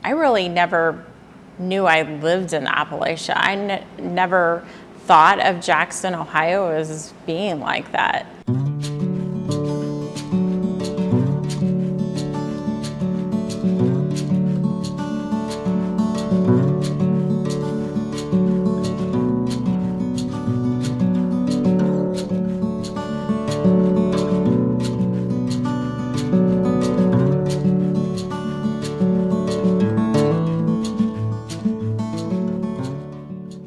I really never knew I lived in Appalachia. I never thought of Jackson, Ohio as being like that.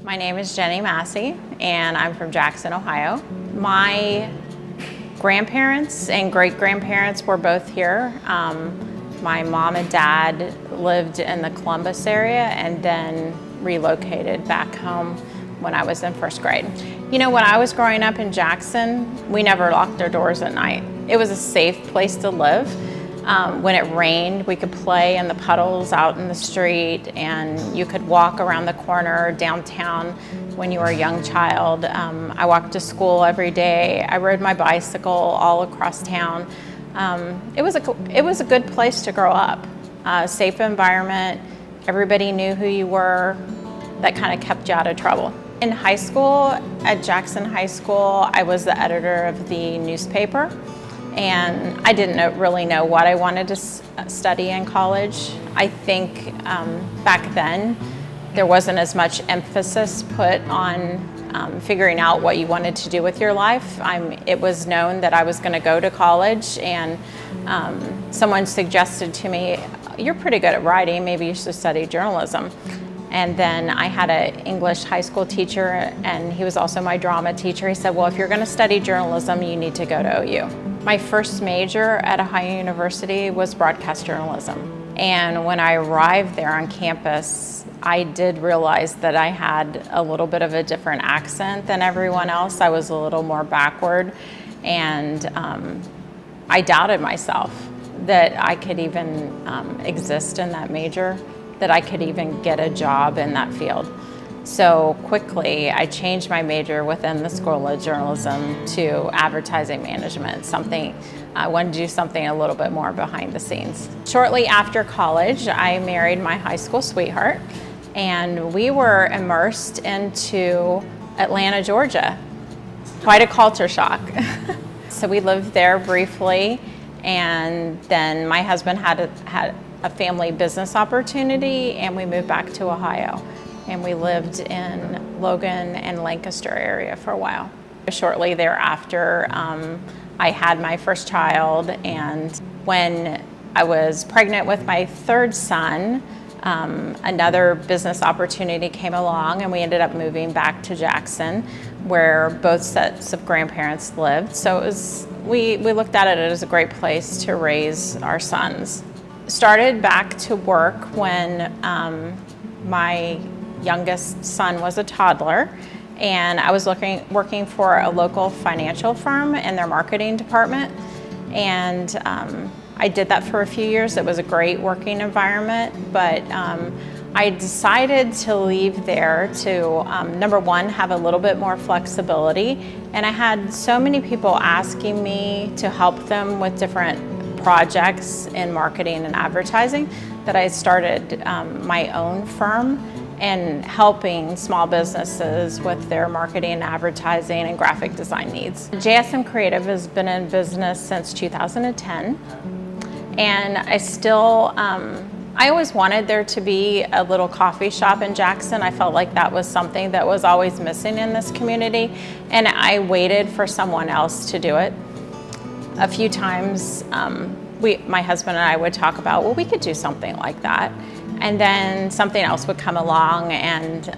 My name is Massie, and I'm from Jackson, Ohio. My grandparents and great-grandparents were both here. My mom and dad lived in the Columbus area and then relocated back home when I was in first grade. You know, when I was growing up in Jackson, we never locked our doors at night. It was a safe place to live. When it rained, we could play in the puddles out in the street, and you could walk around the corner downtown when you were a young child. I walked to school every day. I rode my bicycle all across town. It was a good place to grow up. Safe environment. Everybody knew who you were. That kind of kept you out of trouble. In high school, at Jackson High School, I was the editor of the newspaper. And I didn't really know what I wanted to study in college. I think back then, there wasn't as much emphasis put on figuring out what you wanted to do with your life. It was known that I was going to go to college, and someone suggested to me, "You're pretty good at writing, maybe you should study journalism." And then I had an English high school teacher, and he was also my drama teacher. He said, "Well, if you're going to study journalism, you need to go to OU." My first major at Ohio University was broadcast journalism. And when I arrived there on campus, I did realize that I had a little bit of a different accent than everyone else. I was a little more backward, and I doubted myself that I could even exist in that major, that I could even get a job in that field. So quickly, I changed my major within the School of Journalism to advertising management. I wanted to do something a little bit more behind the scenes. Shortly after college, I married my high school sweetheart, and we were immersed into Atlanta, Georgia. Quite a culture shock. So we lived there briefly, and then my husband had a family business opportunity, and we moved back to Ohio. And we lived in Logan and Lancaster area for a while. Shortly thereafter, I had my first child, and when I was pregnant with my third son, another business opportunity came along, and we ended up moving back to Jackson, where both sets of grandparents lived. So we looked at it as a great place to raise our sons. Started back to work when my youngest son was a toddler, and I was working for a local financial firm in their marketing department, and I did that for a few years. It was a great working environment, but I decided to leave there to, number one, have a little bit more flexibility, and I had so many people asking me to help them with different projects in marketing and advertising that I started my own firm and helping small businesses with their marketing and advertising and graphic design needs. JSM Creative has been in business since 2010, and I always wanted there to be a little coffee shop in Jackson. I felt like that was something that was always missing in this community, and I waited for someone else to do it. A few times, my husband and I would talk about, well, we could do something like that. And then something else would come along, and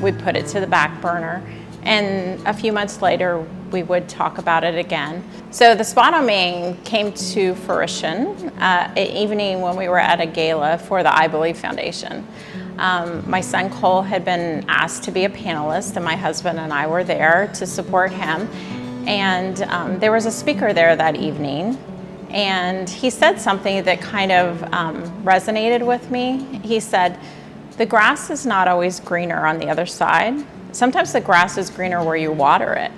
we'd put it to the back burner. And a few months later, we would talk about it again. So the spot on Main came to fruition an evening when we were at a gala for the I Believe Foundation. My son Cole had been asked to be a panelist, and my husband and I were there to support him. And there was a speaker there that evening, and he said something that kind of resonated with me. He said, "The grass is not always greener on the other side. Sometimes the grass is greener where you water it."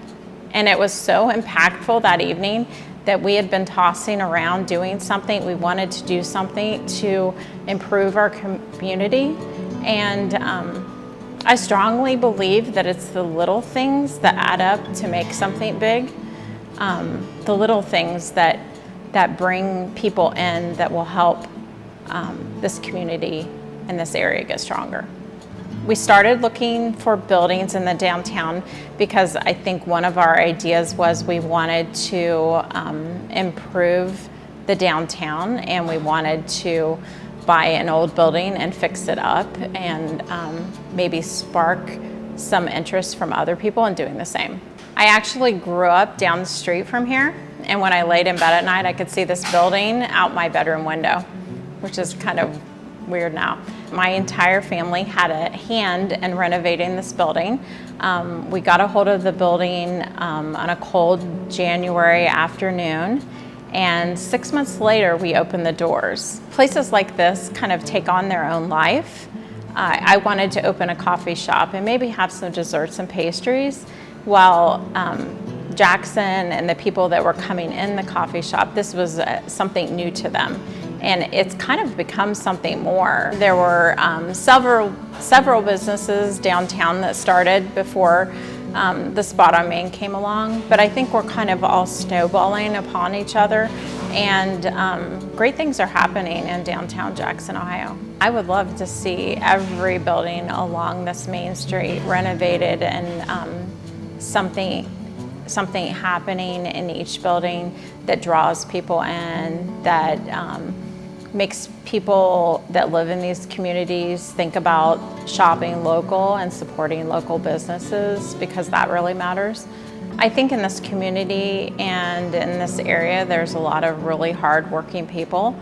And it was so impactful that evening that we had been tossing around doing something. We wanted to do something to improve our community. And I strongly believe that it's the little things that add up to make something big. The little things that bring people in that will help this community and this area get stronger. We started looking for buildings in the downtown because I think one of our ideas was we wanted to improve the downtown, and we wanted to buy an old building and fix it up and maybe spark some interest from other people in doing the same. I actually grew up down the street from here, and when I laid in bed at night, I could see this building out my bedroom window, which is kind of weird now. My entire family had a hand in renovating this building. We got a hold of the building on a cold January afternoon, and 6 months later we opened the doors. Places like this kind of take on their own life. I wanted to open a coffee shop and maybe have some desserts and pastries, while Jackson and the people that were coming in the coffee shop, this was something new to them. And it's kind of become something more. There were several businesses downtown that started before the Spot on Main came along, but I think we're kind of all snowballing upon each other, and great things are happening in downtown Jackson, Ohio. I would love to see every building along this main street renovated, and something happening in each building that draws people in, that makes people that live in these communities think about shopping local and supporting local businesses, because that really matters. I think in this community and in this area, there's a lot of really hardworking people.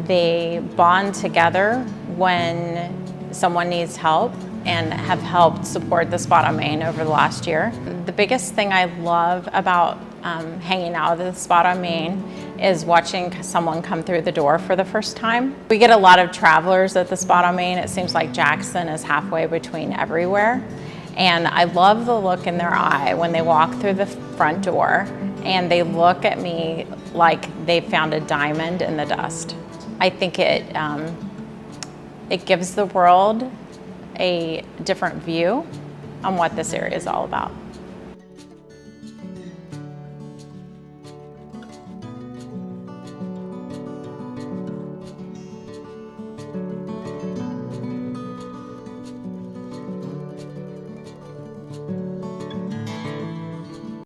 They bond together when someone needs help, and have helped support the Spot on Main over the last year. The biggest thing I love about hanging out at the Spot on Main is watching someone come through the door for the first time. We get a lot of travelers at the Spot on Main. It seems like Jackson is halfway between everywhere. And I love the look in their eye when they walk through the front door and they look at me like they found a diamond in the dust. I think it gives the world a different view on what this area is all about.